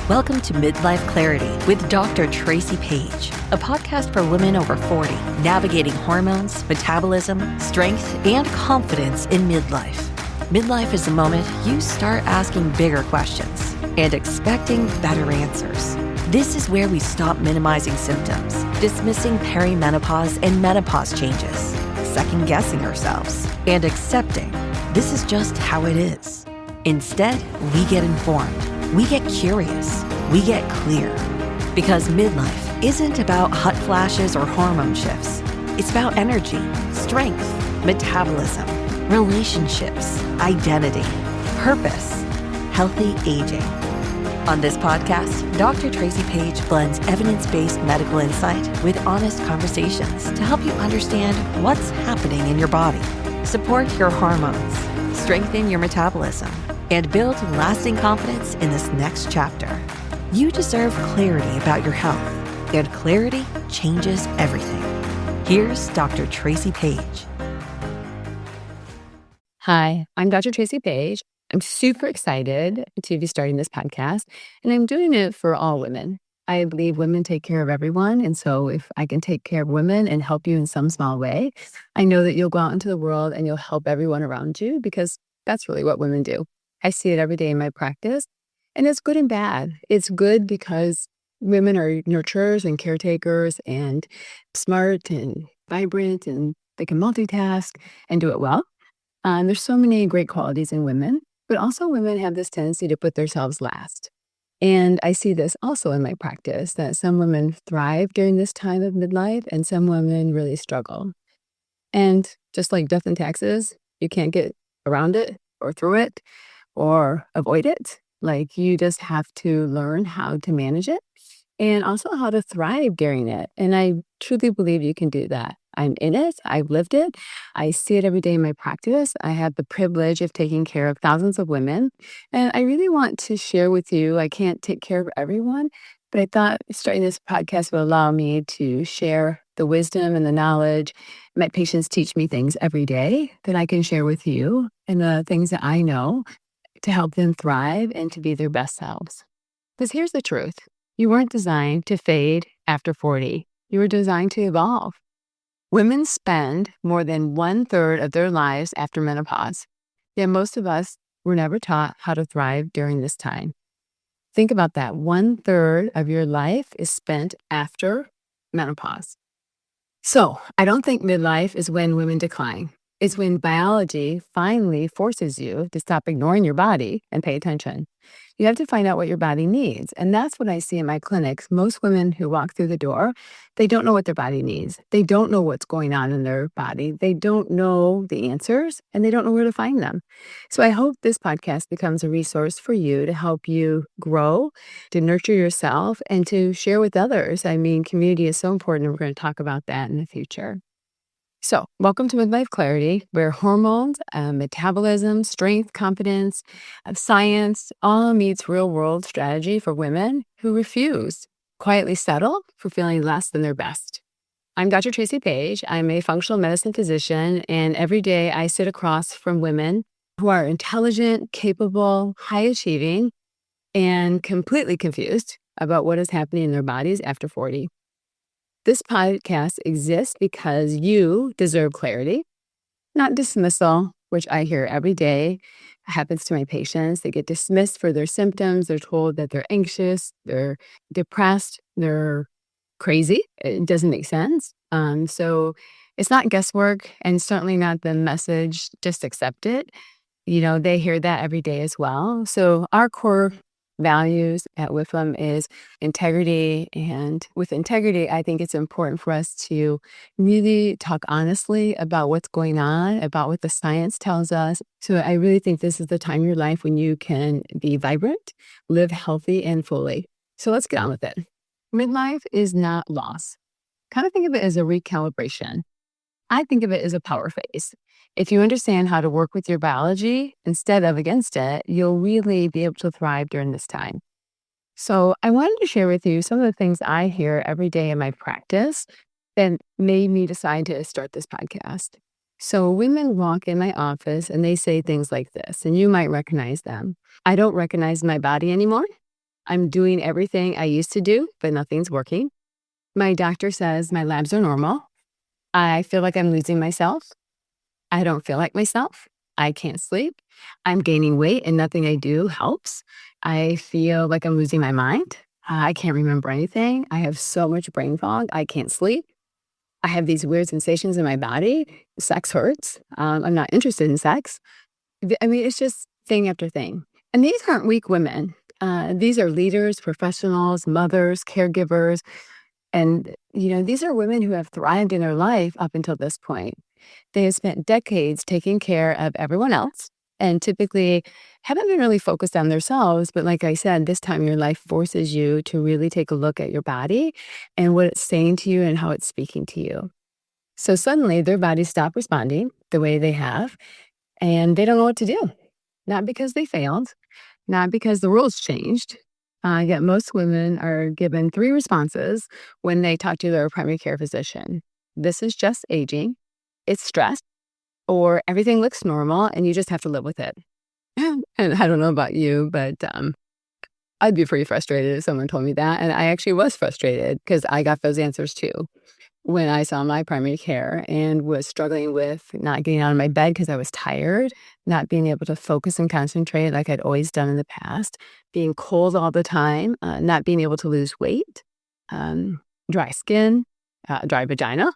Welcome to Midlife Clarity with Dr. Tracy Page, a podcast for women over 40, navigating hormones, metabolism, strength, and confidence in midlife. Midlife is the moment you start asking bigger questions and expecting better answers. This is where we stop minimizing symptoms, dismissing perimenopause and menopause changes, second-guessing ourselves, and accepting this is just how it is. Instead, we get informed. We get curious. We get clear. Because midlife isn't about hot flashes or hormone shifts. It's about energy, strength, metabolism, relationships, identity, purpose, healthy aging. On this podcast, Dr. Tracy Page blends evidence-based medical insight with honest conversations to help you understand what's happening in your body, support your hormones, strengthen your metabolism, and build lasting confidence in this next chapter. You deserve clarity about your health, and clarity changes everything. Here's Dr. Tracy Page. Hi, I'm Dr. Tracy Page. I'm super excited to be starting this podcast, and I'm doing it for all women. I believe women take care of everyone, and so if I can take care of women and help you in some small way, I know that you'll go out into the world and you'll help everyone around you, because that's really what women do. I see it every day in my practice, and it's good and bad. It's good because women are nurturers and caretakers and smart and vibrant, and they can multitask and do it well. There's so many great qualities in women, but also women have this tendency to put themselves last. And I see this also in my practice, that some women thrive during this time of midlife and some women really struggle. And just like death and taxes, you can't get around it or through it or avoid it. Like, you just have to learn how to manage it and also how to thrive during it. And I truly believe you can do that. I'm in it. I've lived it. I see it every day in my practice. I have the privilege of taking care of thousands of women. And I really want to share with you, I can't take care of everyone, but I thought starting this podcast will allow me to share the wisdom and the knowledge. My patients teach me things every day that I can share with you, and the things that I know to help them thrive and to be their best selves. Because here's the truth. You weren't designed to fade after 40. You were designed to evolve. Women spend more than 1/3 of their lives after menopause. Yet most of us were never taught how to thrive during this time. Think about that. 1/3 of your life is spent after menopause. So I don't think midlife is when women decline. It's when biology finally forces you to stop ignoring your body and pay attention. You have to find out what your body needs. And that's what I see in my clinics. Most women who walk through the door, they don't know what their body needs. They don't know what's going on in their body. They don't know the answers, and they don't know where to find them. So I hope this podcast becomes a resource for you to help you grow, to nurture yourself, and to share with others. I mean, community is so important, and we're going to talk about that in the future. So welcome to Midlife Clarity, where hormones, metabolism, strength, confidence, science all meets real-world strategy for women who refuse, quietly settle for feeling less than their best. I'm Dr. Tracy Page. I'm a functional medicine physician, and every day I sit across from women who are intelligent, capable, high-achieving, and completely confused about what is happening in their bodies after 40. This podcast exists because you deserve clarity, not dismissal, which I hear every day happens to my patients. They get dismissed for their symptoms. They're told that they're anxious, they're depressed, they're crazy. It doesn't make sense. So it's not guesswork, and certainly not the message, just accept it. You know, they hear that every day as well. So our core values at WIFM is integrity. And with integrity, I think it's important for us to really talk honestly about what's going on, about what the science tells us. So I really think this is the time in your life when you can be vibrant, live healthy and fully. So let's get on with it. Midlife is not loss. Kind of think of it as a recalibration. I think of it as a power phase. If you understand how to work with your biology instead of against it, you'll really be able to thrive during this time. So I wanted to share with you some of the things I hear every day in my practice that made me decide to start this podcast. So women walk in my office and they say things like this, and you might recognize them. I don't recognize my body anymore. I'm doing everything I used to do, but nothing's working. My doctor says my labs are normal. I feel like I'm losing myself. I don't feel like myself. I can't sleep. I'm gaining weight and nothing I do helps. I feel like I'm losing my mind. I can't remember anything. I have so much brain fog. I can't sleep. I have these weird sensations in my body. Sex hurts. I'm not interested in sex. I mean, it's just thing after thing. And these aren't weak women. These are leaders, professionals, mothers, caregivers. And, these are women who have thrived in their life up until this point. They have spent decades taking care of everyone else and typically haven't been really focused on themselves. But like I said, this time your life forces you to really take a look at your body and what it's saying to you and how it's speaking to you. So suddenly their bodies stop responding the way they have, and they don't know what to do. Not because they failed, not because the rules changed. Yet most women are given 3 responses when they talk to their primary care physician. This is just aging, it's stress, or everything looks normal and you just have to live with it. And I don't know about you, but I'd be pretty frustrated if someone told me that. And I actually was frustrated because I got those answers too when I saw my primary care and was struggling with not getting out of my bed because I was tired, not being able to focus and concentrate like I'd always done in the past, being cold all the time, not being able to lose weight, dry skin, dry vagina,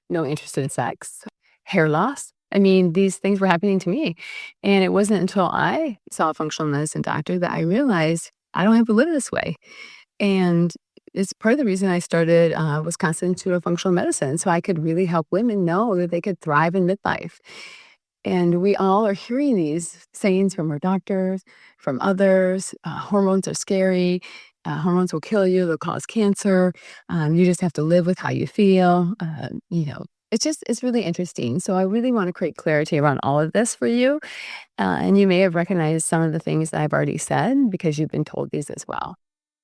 no interest in sex, hair loss. I mean, these things were happening to me. And it wasn't until I saw a functional medicine doctor that I realized I don't have to live this way. And it's part of the reason I started Wisconsin Institute of Functional Medicine, so I could really help women know that they could thrive in midlife. And we all are hearing these sayings from our doctors, from others. Hormones are scary. Hormones will kill you. They'll cause cancer. You just have to live with how you feel. It's really interesting. So I really want to create clarity around all of this for you. And you may have recognized some of the things that I've already said because you've been told these as well.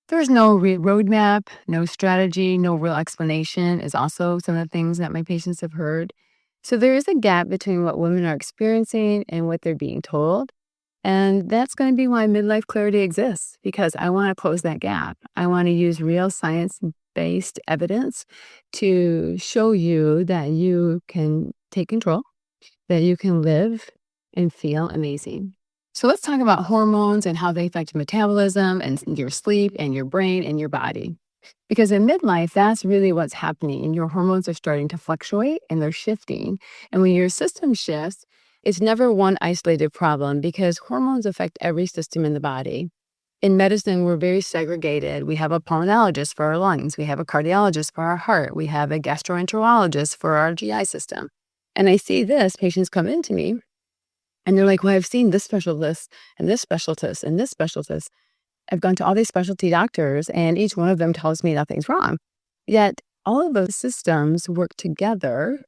There's no roadmap, no strategy, no real explanation is also some of the things that my patients have heard. So there is a gap between what women are experiencing and what they're being told. And that's going to be why Midlife Clarity exists, because I want to close that gap. I want to use real science-based evidence to show you that you can take control, that you can live and feel amazing. So let's talk about hormones and how they affect metabolism and your sleep and your brain and your body. Because in midlife, that's really what's happening. And your hormones are starting to fluctuate and they're shifting. And when your system shifts, it's never one isolated problem because hormones affect every system in the body. In medicine, we're very segregated. We have a pulmonologist for our lungs. We have a cardiologist for our heart. We have a gastroenterologist for our GI system. And I see this, patients come into me and they're like, well, I've seen this specialist and this specialist and this specialist. I've gone to all these specialty doctors and each one of them tells me nothing's wrong. Yet all of those systems work together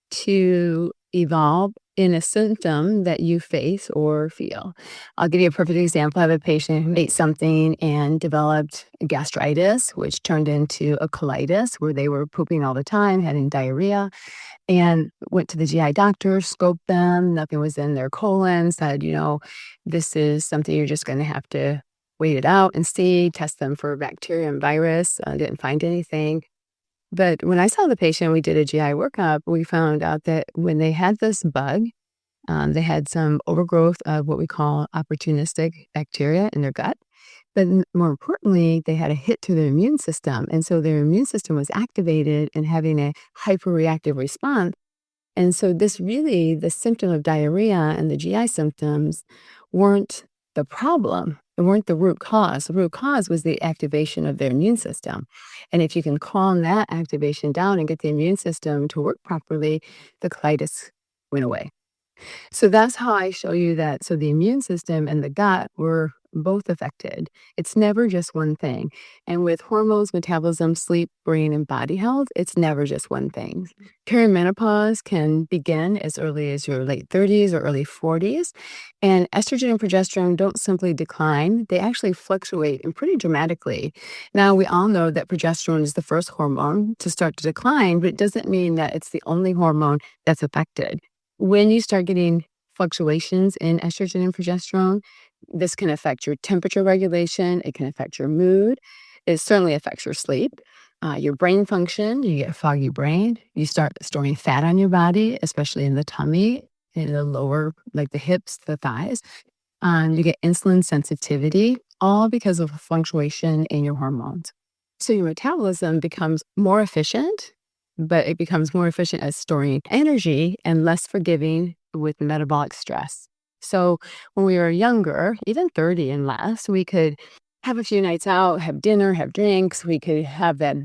to evolve in a symptom that you face or feel. I'll give you a perfect example. I have a patient who ate something and developed gastritis, which turned into a colitis where they were pooping all the time, having diarrhea, and went to the GI doctor, scoped them, nothing was in their colon, said, this is something you're just going to have to wait it out and see, test them for bacteria and virus. Didn't find anything. But when I saw the patient, we did a GI workup, we found out that when they had this bug, they had some overgrowth of what we call opportunistic bacteria in their gut. But more importantly, they had a hit to their immune system. And so their immune system was activated and having a hyperreactive response. And so the symptom of diarrhea and the GI symptoms weren't the problem. It weren't the root cause. The root cause was the activation of their immune system. And if you can calm that activation down and get the immune system to work properly, the colitis went away. So that's how I show you that. So the immune system and the gut were both affected. It's never just one thing. And with hormones, metabolism, sleep, brain, and body health, it's never just one thing. Perimenopause can begin as early as your late 30s or early 40s. And estrogen and progesterone don't simply decline. They actually fluctuate and pretty dramatically. Now, we all know that progesterone is the first hormone to start to decline, but it doesn't mean that it's the only hormone that's affected. When you start getting fluctuations in estrogen and progesterone, This can affect your temperature regulation. It can affect your mood. It certainly affects your sleep, your brain function. You get a foggy brain. You start storing fat on your body, especially in the tummy, in the lower, like the hips, the thighs. You get insulin sensitivity, all because of a fluctuation in your hormones. So your metabolism becomes more efficient, but it becomes more efficient at storing energy and less forgiving with metabolic stress. So when we were younger, even 30 and less, we could have a few nights out, have dinner, have drinks. We could have that,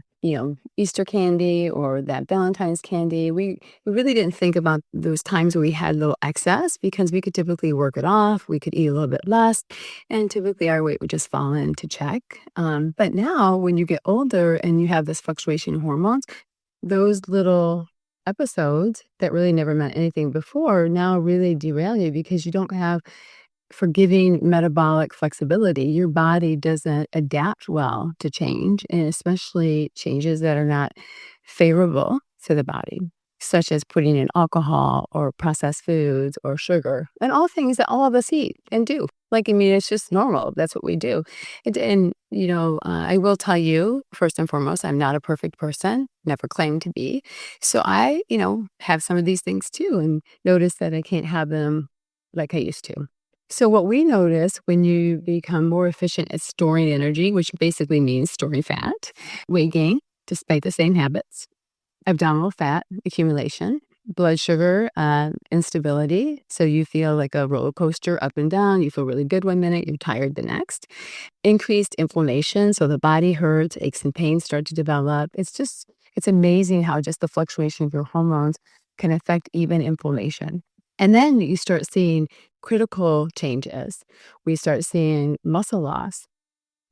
Easter candy or that Valentine's candy. We really didn't think about those times where we had a little excess because we could typically work it off. We could eat a little bit less, and typically our weight would just fall into check. But now, when you get older and you have this fluctuation in hormones, those little episodes that really never meant anything before now really derail you because you don't have forgiving metabolic flexibility. Your body doesn't adapt well to change, and especially changes that are not favorable to the body, such as putting in alcohol or processed foods or sugar, and all things that all of us eat and do. It's just normal. That's what we do. I will tell you, first and foremost, I'm not a perfect person, never claimed to be. So I, have some of these things too, and notice that I can't have them like I used to. So what we notice when you become more efficient at storing energy, which basically means storing fat, weight gain, despite the same habits, abdominal fat accumulation, blood sugar instability. So you feel like a roller coaster up and down. You feel really good one minute, you're tired the next. Increased inflammation. So the body hurts, aches and pains start to develop. It's amazing how just the fluctuation of your hormones can affect even inflammation. And then you start seeing critical changes. We start seeing muscle loss.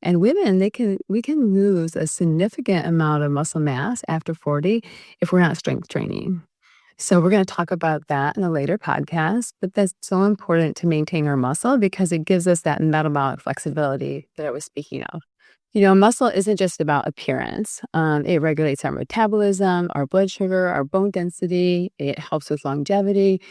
And women, we can lose a significant amount of muscle mass after 40 if we're not strength training. So we're going to talk about that in a later podcast, but that's so important to maintain our muscle because it gives us that metabolic flexibility that I was speaking of. Muscle isn't just about appearance. It regulates our metabolism, our blood sugar, our bone density. It helps with longevity.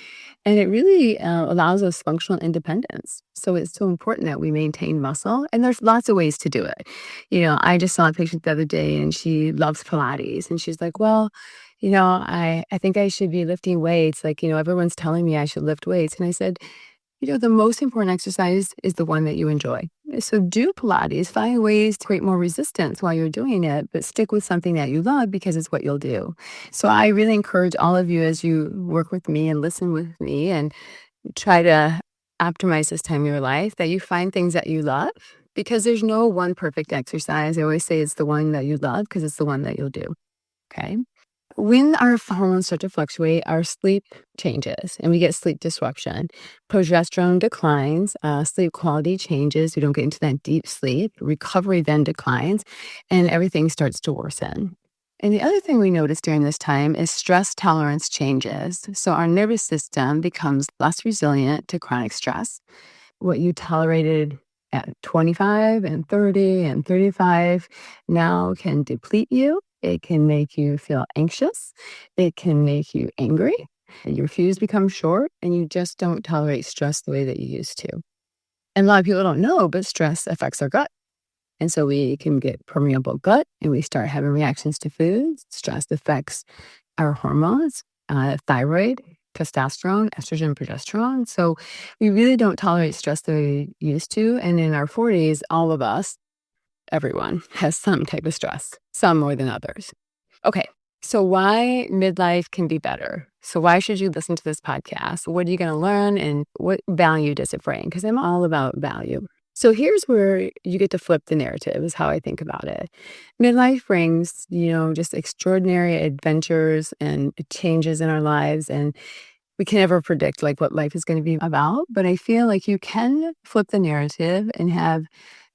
And it really allows us functional independence. So it's so important that we maintain muscle. And there's lots of ways to do it. I just saw a patient the other day and she loves Pilates. And she's like, well, I think I should be lifting weights. Everyone's telling me I should lift weights. And I said, the most important exercise is the one that you enjoy. So do Pilates, find ways to create more resistance while you're doing it, but stick with something that you love because it's what you'll do. So I really encourage all of you as you work with me and listen with me and try to optimize this time of your life that you find things that you love because there's no one perfect exercise. I always say it's the one that you love because it's the one that you'll do. Okay. When our hormones start to fluctuate, our sleep changes and we get sleep disruption. Progesterone declines, sleep quality changes. We don't get into that deep sleep. Recovery then declines and everything starts to worsen. And the other thing we notice during this time is stress tolerance changes. So our nervous system becomes less resilient to chronic stress. What you tolerated at 25 and 30 and 35 now can deplete you. It can make you feel anxious. It can make you angry. Your fuse becomes short and you just don't tolerate stress the way that you used to. And a lot of people don't know, but stress affects our gut. And so we can get permeable gut and we start having reactions to foods. Stress affects our hormones, thyroid, testosterone, estrogen, progesterone. So we really don't tolerate stress the way we used to. And in our 40s, all of us, everyone has some type of stress, some more than others. Okay, so why midlife can be better? So why should you listen to this podcast? What are you going to learn and what value does it bring? Because I'm all about value. So here's where you get to flip the narrative is how I think about it. Midlife brings, just extraordinary adventures and changes in our lives. And we can never predict what life is going to be about. But I feel like you can flip the narrative and have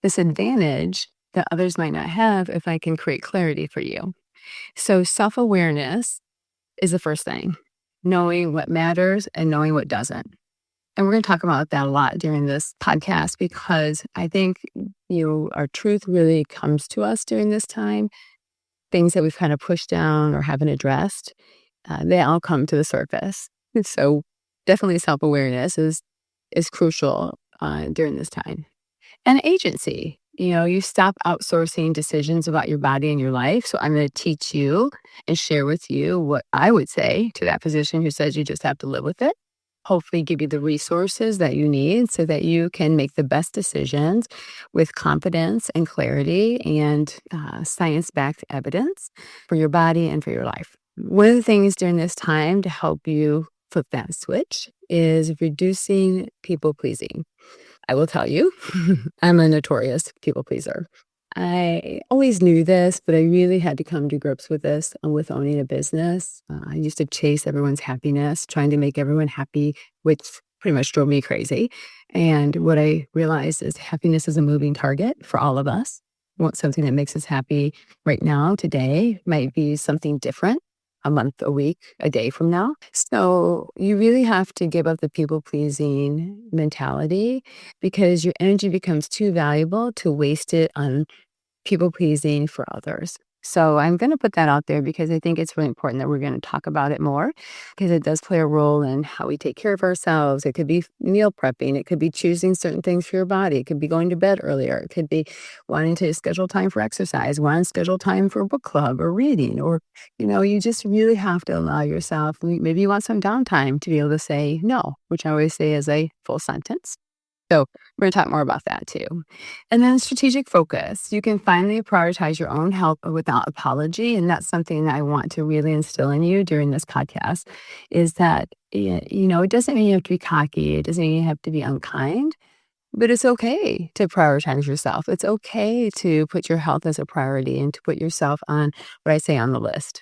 this advantage that others might not have if I can create clarity for you. So self-awareness is the first thing, knowing what matters and knowing what doesn't. And we're going to talk about that a lot during this podcast because I think, our truth really comes to us during this time. Things that we've kind of pushed down or haven't addressed, they all come to the surface. So definitely self-awareness is crucial. during this time. And agency. You stop outsourcing decisions about your body and your life. So I'm going to teach you and share with you what I would say to that physician who says you just have to live with it. Hopefully, give you the resources that you need so that you can make the best decisions with confidence and clarity and science backed evidence for your body and for your life. One of the things during this time to help you flip that switch is reducing people pleasing. I will tell you, I'm a notorious people pleaser. I always knew this, but I really had to come to grips with this with owning a business. I used to chase everyone's happiness, trying to make everyone happy, which pretty much drove me crazy. And what I realized is happiness is a moving target for all of us. Want something that makes us happy right now, today, might be something different a month, a week, a day from now. So you really have to give up the people pleasing mentality because your energy becomes too valuable to waste it on people pleasing for others. So I'm going to put that out there because I think it's really important that we're going to talk about it more because it does play a role in how we take care of ourselves. It could be meal prepping. It could be choosing certain things for your body. It could be going to bed earlier. It could be wanting to schedule time for exercise, wanting to schedule time for a book club or reading, or, you just really have to allow yourself, maybe you want some downtime to be able to say no, which I always say is a full sentence. So we're going to talk more about that too. And then strategic focus. You can finally prioritize your own health without apology. And that's something that I want to really instill in you during this podcast is that, it doesn't mean you have to be cocky. It doesn't mean you have to be unkind, but it's okay to prioritize yourself. It's okay to put your health as a priority and to put yourself on what I say on the list.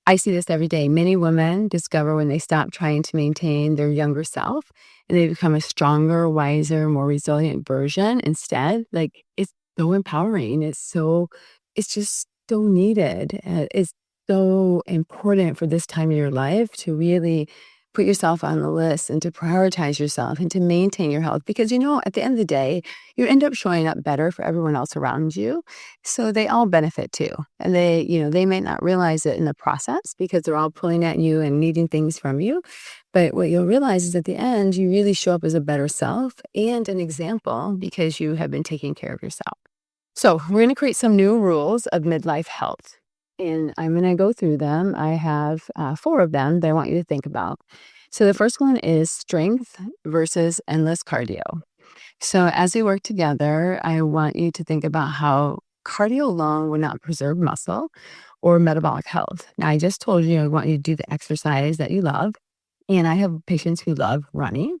I see this every day. Many women discover when they stop trying to maintain their younger self and they become a stronger, wiser, more resilient version instead. Like it's so empowering. It's just so needed. It's so important for this time of your life to really put yourself on the list and to prioritize yourself and to maintain your health. Because, at the end of the day, you end up showing up better for everyone else around you. So they all benefit too. And they may not realize it in the process because they're all pulling at you and needing things from you. But what you'll realize is at the end, you really show up as a better self and an example because you have been taking care of yourself. So we're going to create some new rules of midlife health. And I'm going to go through them. I have 4 of them that I want you to think about. So the first one is strength versus endless cardio. So as we work together, I want you to think about how cardio alone will not preserve muscle or metabolic health. Now, I just told you I want you to do the exercise that you love. And I have patients who love running.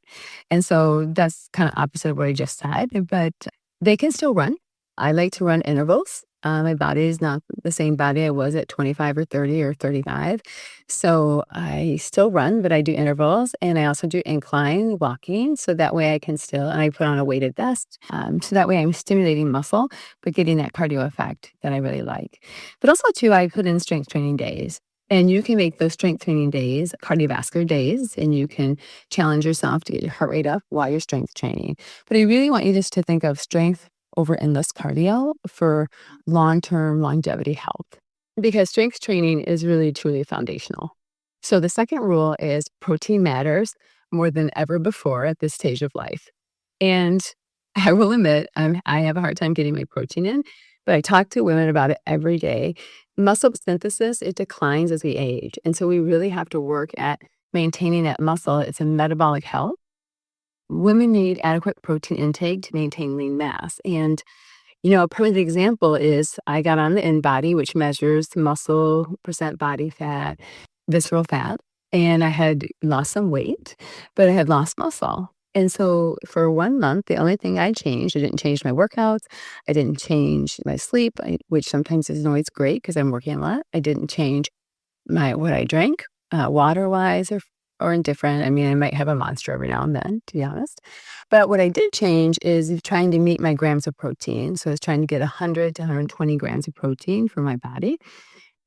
And so that's kind of opposite of what I just said, but they can still run. I like to run intervals. My body is not the same body I was at 25 or 30 or 35. So I still run, but I do intervals and I also do incline walking. So that way I can still, and I put on a weighted vest. So that way I'm stimulating muscle, but getting that cardio effect that I really like. But also too, I put in strength training days. And you can make those strength training days cardiovascular days, and you can challenge yourself to get your heart rate up while you're strength training. But I really want you just to think of strength over endless cardio for long-term longevity health, because strength training is really truly foundational. So the second rule is protein matters more than ever before at this stage of life. And I will admit, I have a hard time getting my protein in, but I talk to women about it every day. Muscle synthesis, it declines as we age. And so we really have to work at maintaining that muscle. It's a metabolic health. Women need adequate protein intake to maintain lean mass. And, a perfect example is I got on the InBody, which measures muscle, percent body fat, visceral fat, and I had lost some weight, but I had lost muscle. And so for 1 month, the only thing I changed, I didn't change my workouts. I didn't change my sleep, which sometimes isn't always great because I'm working a lot. I didn't change what I drank, water-wise or indifferent. I mean, I might have a Monster every now and then, to be honest. But what I did change is trying to meet my grams of protein. So I was trying to get 100 to 120 grams of protein for my body.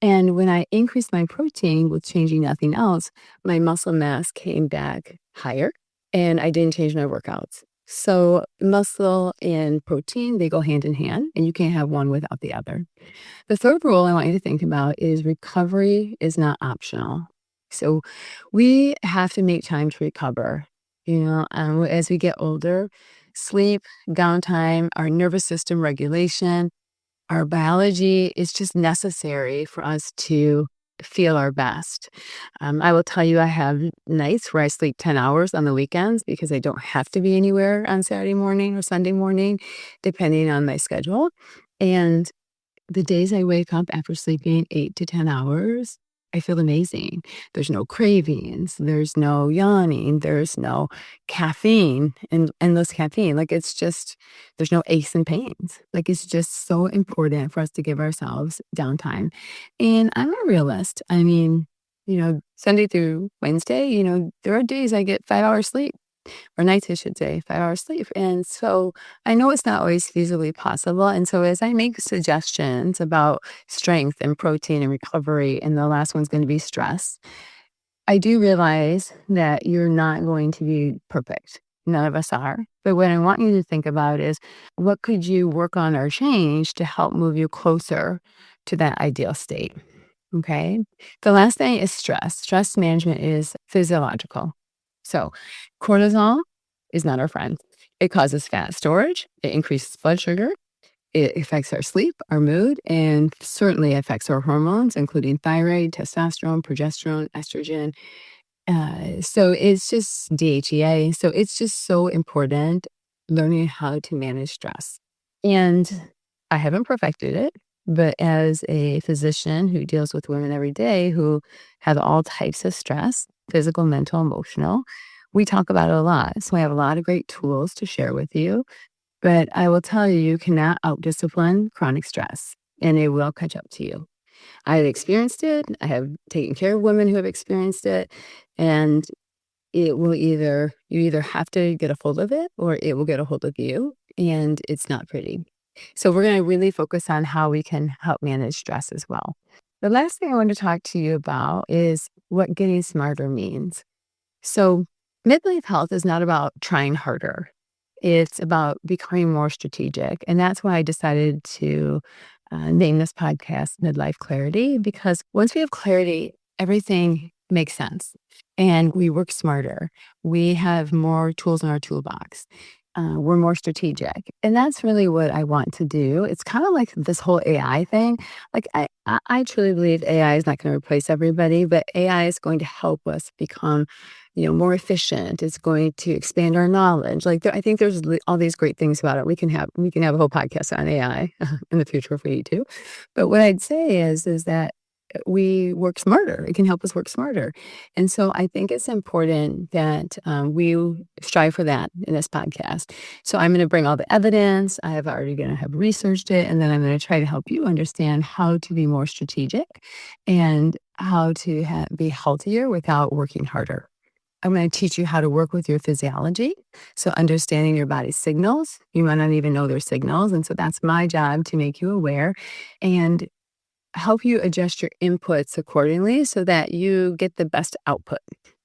And when I increased my protein with changing nothing else, my muscle mass came back higher and I didn't change my workouts. So muscle and protein, they go hand in hand and you can't have one without the other. The third rule I want you to think about is recovery is not optional. So we have to make time to recover. As we get older, Sleep, downtime, our nervous system regulation, our biology is just necessary for us to feel our best. I will tell you, I have nights where I sleep 10 hours on the weekends because I don't have to be anywhere on Saturday morning or Sunday morning, depending on my schedule. And the days I wake up after sleeping 8 to 10 hours, I feel amazing. There's no cravings, there's no yawning, there's no caffeine and endless caffeine. Like it's just, there's no aches and pains. Like it's just so important for us to give ourselves downtime. And I'm a realist. I mean, Sunday through Wednesday, there are days I get 5 hours sleep or nights, I should say, 5 hours sleep. And so I know it's not always feasibly possible. And so as I make suggestions about strength and protein and recovery, and the last one's going to be stress, I do realize that you're not going to be perfect. None of us are. But what I want you to think about is what could you work on or change to help move you closer to that ideal state? Okay. The last thing is stress. Stress management is physiological. So, cortisol is not our friend. It causes fat storage, it increases blood sugar, it affects our sleep, our mood, and certainly affects our hormones, including thyroid, testosterone, progesterone, estrogen. So, it's just DHEA. So, it's just so important learning how to manage stress. And I haven't perfected it, but as a physician who deals with women every day who have all types of stress, physical, mental, emotional, we talk about it a lot. So I have a lot of great tools to share with you. But I will tell you, you cannot outdiscipline chronic stress, and it will catch up to you. I have experienced it. I have taken care of women who have experienced it. And you either have to get a hold of it or it will get a hold of you. And it's not pretty. So we're going to really focus on how we can help manage stress as well. The last thing I want to talk to you about is what getting smarter means. So midlife health is not about trying harder. It's about becoming more strategic. And that's why I decided to name this podcast Midlife Clarity, because once we have clarity, everything makes sense and we work smarter. We have more tools in our toolbox. We're more strategic. And that's really what I want to do. It's kind of like this whole AI thing. Like I truly believe AI is not going to replace everybody, but AI is going to help us become, more efficient. It's going to expand our knowledge. Like I think there's all these great things about it. We can have a whole podcast on AI in the future if we need to. But what I'd say is that we work smarter. It can help us work smarter. And so I think it's important that we strive for that in this podcast. So I'm going to bring all the evidence. I have already going to have researched it. And then I'm going to try to help you understand how to be more strategic and how to be healthier without working harder. I'm going to teach you how to work with your physiology. So understanding your body's signals. You might not even know their signals. And so that's my job, to make you aware and help you adjust your inputs accordingly so that you get the best output.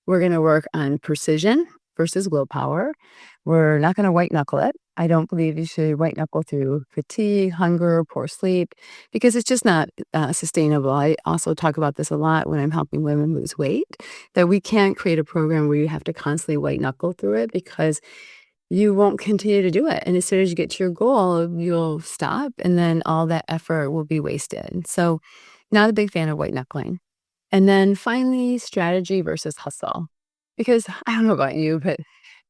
We're going to work on precision versus willpower. We're not going to white knuckle it. I don't believe you should white knuckle through fatigue, hunger, poor sleep, because it's just not sustainable. I also talk about this a lot when I'm helping women lose weight, that we can't create a program where you have to constantly white knuckle through it, because you won't continue to do it. And as soon as you get to your goal, you'll stop, and then all that effort will be wasted. So not a big fan of white knuckling. And then finally, strategy versus hustle. Because I don't know about you, but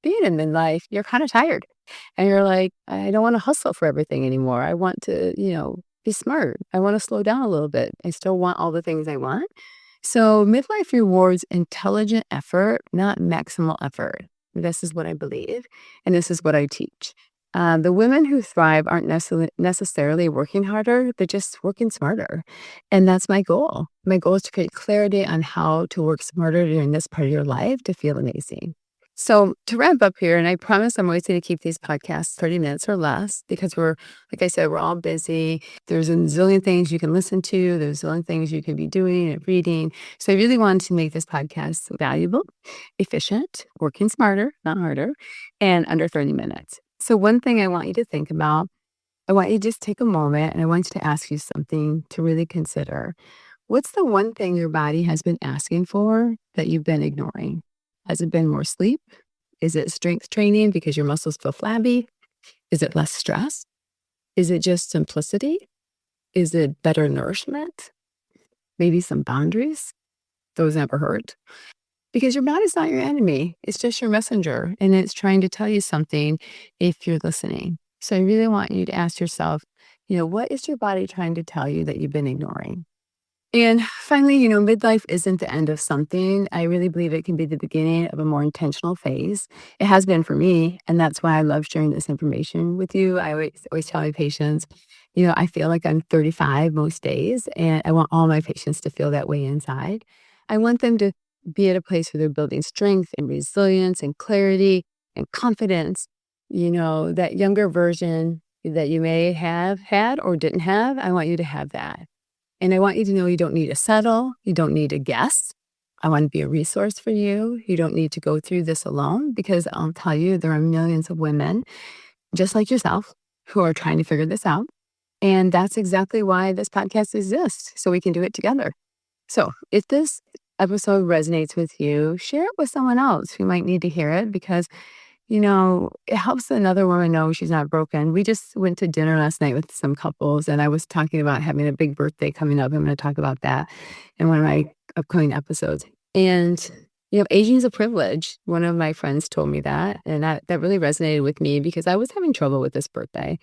being in midlife, you're kind of tired. And you're like, I don't want to hustle for everything anymore. I want to, be smart. I want to slow down a little bit. I still want all the things I want. So midlife rewards intelligent effort, not maximal effort. This is what I believe, and this is what I teach. The women who thrive aren't necessarily working harder, they're just working smarter. And that's my goal. My goal is to create clarity on how to work smarter during this part of your life to feel amazing. So to wrap up here, and I promise I'm always going to keep these podcasts 30 minutes or less, because like I said, we're all busy. There's a zillion things you can listen to. There's a zillion things you can be doing and reading. So I really wanted to make this podcast valuable, efficient, working smarter, not harder, and under 30 minutes. So one thing I want you to think about, I want you to just take a moment and I want you to ask you something to really consider. What's the one thing your body has been asking for that you've been ignoring? Has it been more sleep, Is it strength training because your muscles feel flabby? Is it less stress? Is it just simplicity? Is it better nourishment? Maybe some boundaries? Those never hurt. Because your body's not your enemy. It's just your messenger, and it's trying to tell you something if you're listening. So I really want you to ask yourself, what is your body trying to tell you that you've been ignoring? And finally, midlife isn't the end of something. I really believe it can be the beginning of a more intentional phase. It has been for me, and that's why I love sharing this information with you. I always tell my patients, I feel like I'm 35 most days, and I want all my patients to feel that way inside. I want them to be at a place where they're building strength and resilience and clarity and confidence. That younger version that you may have had or didn't have, I want you to have that. And I want you to know you don't need to settle. You don't need to guess. I want to be a resource for you. You don't need to go through this alone, because I'll tell you, there are millions of women just like yourself who are trying to figure this out. And that's exactly why this podcast exists, so we can do it together. So if this episode resonates with you, share it with someone else who might need to hear it, because it helps another woman know she's not broken. We just went to dinner last night with some couples, and I was talking about having a big birthday coming up. I'm going to talk about that in one of my upcoming episodes. And, aging is a privilege. One of my friends told me that, and that really resonated with me, because I was having trouble with this birthday.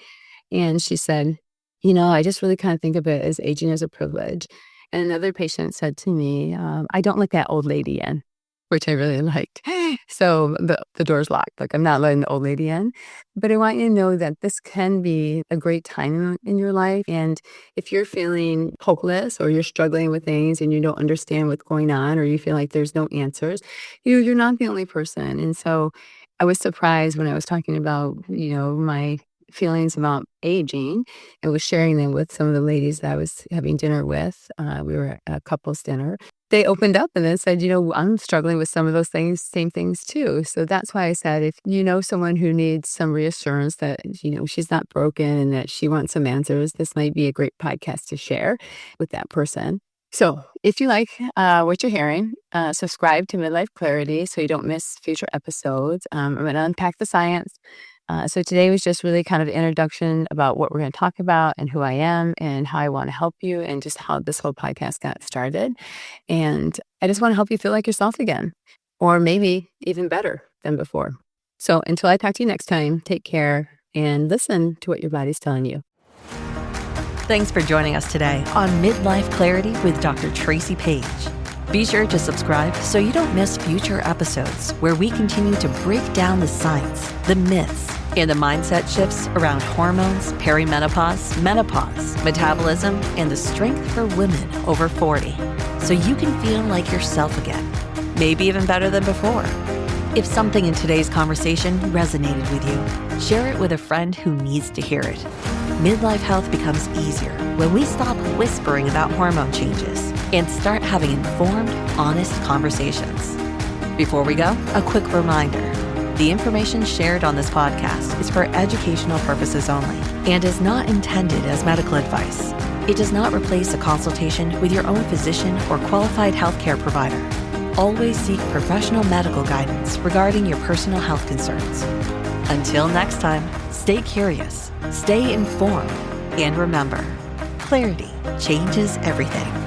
And she said, I just really kind of think of it as aging as a privilege. And another patient said to me, I don't let that old lady in, which I really liked. So the door's locked. Like, I'm not letting the old lady in. But I want you to know that this can be a great time in your life. And if you're feeling hopeless, or you're struggling with things and you don't understand what's going on, or you feel like there's no answers, you're not the only person. And so I was surprised when I was talking about, my feelings about aging, and was sharing them with some of the ladies that I was having dinner with. We were at a couple's dinner. They opened up and then said, I'm struggling with some of those same things too. So that's why I said, if you know someone who needs some reassurance that, she's not broken and that she wants some answers, this might be a great podcast to share with that person. So if you like what you're hearing, subscribe to Midlife Clarity so you don't miss future episodes. I'm going to unpack the science. So today was just really kind of an introduction about what we're going to talk about and who I am and how I want to help you, and just how this whole podcast got started. And I just want to help you feel like yourself again, or maybe even better than before. So until I talk to you next time, take care and listen to what your body's telling you. Thanks for joining us today on Midlife Clarity with Dr. Tracy Page. Be sure to subscribe so you don't miss future episodes where we continue to break down the science, the myths, and the mindset shifts around hormones, perimenopause, menopause, metabolism, and the strength for women over 40, so you can feel like yourself again, maybe even better than before. If something in today's conversation resonated with you, share it with a friend who needs to hear it. Midlife health becomes easier when we stop whispering about hormone changes and start having informed, honest conversations. Before we go, a quick reminder. The information shared on this podcast is for educational purposes only and is not intended as medical advice. It does not replace a consultation with your own physician or qualified healthcare provider. Always seek professional medical guidance regarding your personal health concerns. Until next time, stay curious, stay informed, and remember, clarity changes everything.